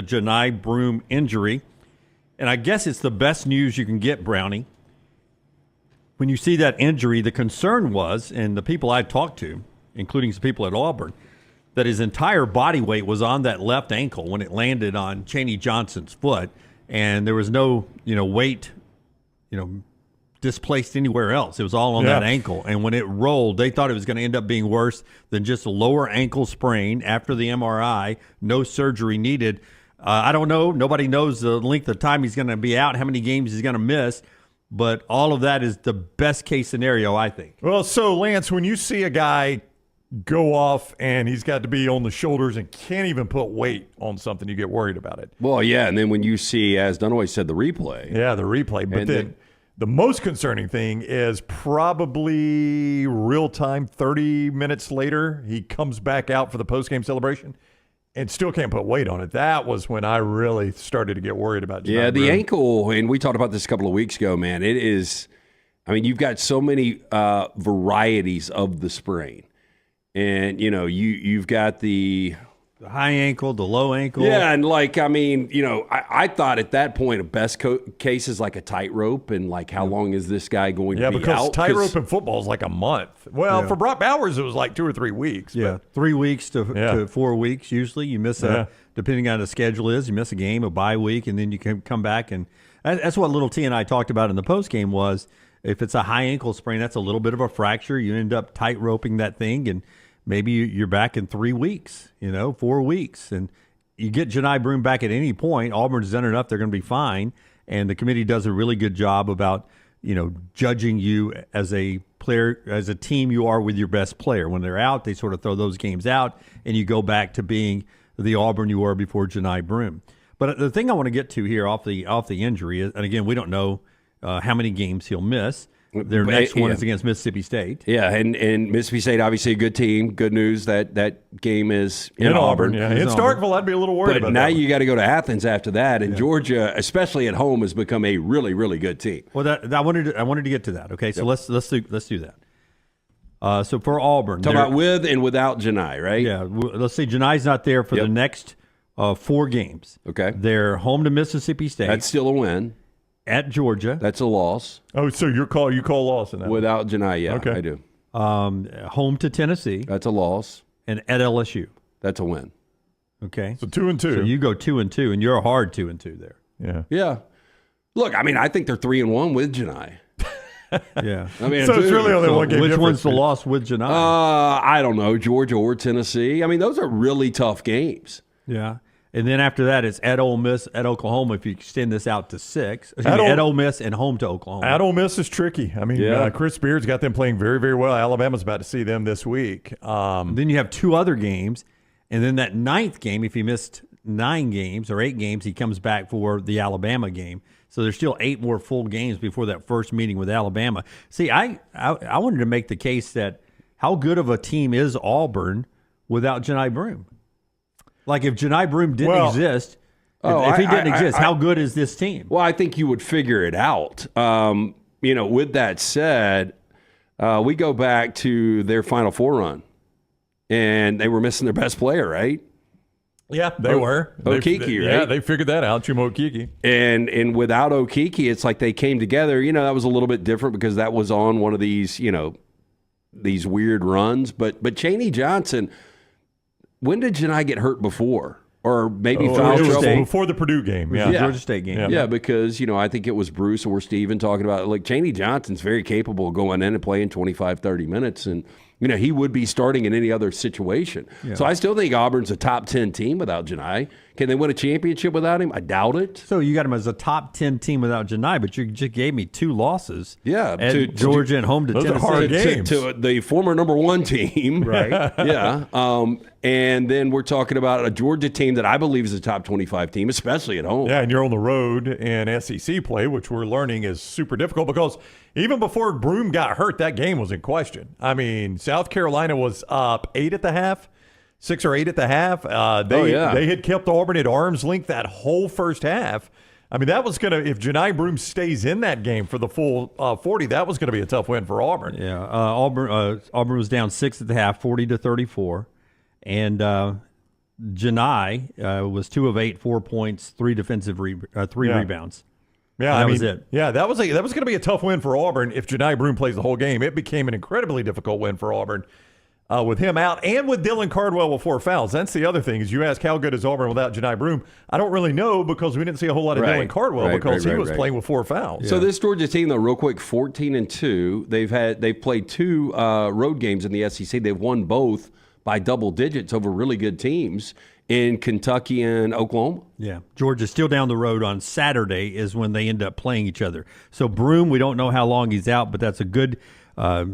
Johni Broome injury. And I guess it's the best news you can get, Brownie. When you see that injury, the concern was, and the people I talked to, including some people at Auburn, that his entire body weight was on that left ankle when it landed on Chaney Johnson's foot, and there was no, weight, displaced anywhere else. It was all on that ankle. And when it rolled, they thought it was going to end up being worse than just a lower ankle sprain after the MRI, no surgery needed. I don't know. Nobody knows the length of time he's going to be out, how many games he's going to miss. But all of that is the best case scenario, I think. Well, so, Lance, when you see a guy go off and he's got to be on the shoulders and can't even put weight on something, you get worried about it. Well, yeah, and then when you see, as Dunaway said, the replay. Yeah, the replay. But then the most concerning thing is probably real-time, 30 minutes later, he comes back out for the post-game celebration and still can't put weight on it. That was when I really started to get worried about Johni Yeah, the Broome. ankle, and we talked about this a couple of weeks ago, man. It is, you've got so many varieties of the sprain. And, you've got the high ankle, the low ankle. Yeah, and I thought at that point a best case is like a tightrope, and like how long is this guy going to be out? Yeah, because tightrope in football is like a month. Well, for Brock Bowers, it was like 2 or 3 weeks. Yeah, 3 weeks to 4 weeks usually. You miss depending on the schedule you miss a game, a bye week, and then you can come back. And that's what Little T and I talked about in the postgame was if it's a high ankle sprain, that's a little bit of a fracture. You end up tightroping that thing, and maybe you're back in 3 weeks, 4 weeks. And you get Johni Broome back at any point. Auburn's done enough. They're going to be fine. And the committee does a really good job about, judging you as a player, as a team you are with your best player. When they're out, they sort of throw those games out, and you go back to being the Auburn you were before Johni Broome. But the thing I want to get to here off the injury is, and again, we don't know how many games he'll miss. Their next one is against Mississippi State. Yeah, and Mississippi State, obviously a good team. Good news that game is in Auburn. Yeah. In Starkville, I'd be a little worried about that. But now you got to go to Athens after that, and Georgia, especially at home, has become a really, really good team. Well, I wanted to get to that. Okay, so let's do that. So for Auburn, talk about with and without Johni, right? Yeah, let's see. Johni's not there for the next 4 games. Okay, they're home to Mississippi State. That's still a win. At Georgia. That's a loss. Oh, so you call loss in that without Johni? Yeah, okay. I do. Home to Tennessee. That's a loss. And at LSU. That's a win. Okay. So 2-2. So you go 2-2, and you're a hard 2-2 there. Yeah. Yeah. Look, I think they're 3-1 with Johni. Yeah. So it's really only one game. Which one's the loss with Johni? I don't know. Georgia or Tennessee. Those are really tough games. Yeah. And then after that, it's at Ole Miss, at Oklahoma, if you extend this out to 6. At Ole Miss and home to Oklahoma. At Ole Miss is tricky. Chris Beard's got them playing very, very well. Alabama's about to see them this week. Then you have 2 other games. And then that 9th game, if he missed 9 games or 8 games, he comes back for the Alabama game. So there's still 8 more full games before that first meeting with Alabama. See, I wanted to make the case that how good of a team is Auburn without Johni Broome? Like if Johni Broome didn't exist, if he didn't exist, how good is this team? Well, I think you would figure it out. With that said, we go back to their Final Four run, and they were missing their best player, right? Yeah, they were. Okeke, right? Yeah, they figured that out, Chuma Okeke. And without Okeke, it's like they came together. That was a little bit different because that was on one of these, these weird runs. But Chaney Johnson, when did Johni get hurt before? Or maybe foul trouble? Before the Purdue game. Yeah. Georgia State game. Yeah, because, I think it was Bruce or Steven talking about it. Like, Chaney Johnson's very capable of going in and playing 25, 30 minutes. And, he would be starting in any other situation. Yeah. So I still think Auburn's a top 10 team without Johni. Can they win a championship without him? I doubt it. So you got him as a top 10 team without Johni, but you just gave me 2 losses. Yeah. At Georgia and home to Tennessee. Those are hard games. To the former number 1 team. Right. Yeah. And then we're talking about a Georgia team that I believe is a top 25 team, especially at home. Yeah, and you're on the road in SEC play, which we're learning is super difficult because even before Broome got hurt, that game was in question. South Carolina was up 8 at the half. 6 or 8 at the half. They had kept Auburn at arm's length that whole first half. That was going to, if Johni Broome stays in that game for the full 40, that was going to be a tough win for Auburn. Yeah, Auburn was down 6 at the half, 40-34. And Janai was 2 of 8, 4 points, 3 defensive, 3 rebounds. Yeah, that was it. Yeah, that was going to be a tough win for Auburn if Johni Broome plays the whole game. It became an incredibly difficult win for Auburn with him out and with Dylan Cardwell with 4 fouls. That's the other thing is you ask how good is Auburn without Johni Broome. I don't really know because we didn't see a whole lot of Dylan Cardwell because he was playing with 4 fouls. So this Georgia team, though, real quick, 14-2. They've played 2 road games in the SEC. They've won both by double digits over really good teams in Kentucky and Oklahoma. Yeah, Georgia's still down the road on Saturday is when they end up playing each other. So Broome, we don't know how long he's out, but that's a good, a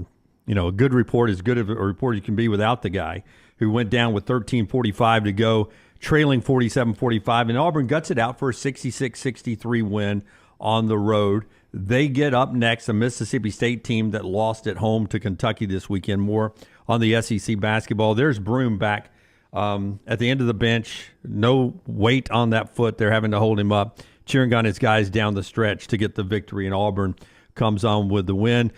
good report, as good of a report you can be without the guy who went down with 13:45 to go, trailing 47-45, and Auburn guts it out for a 66-63 win on the road. They get up next, a Mississippi State team that lost at home to Kentucky this weekend. More on the SEC basketball. There's Broome back at the end of the bench. No weight on that foot. They're having to hold him up, cheering on his guys down the stretch to get the victory, and Auburn comes on with the win.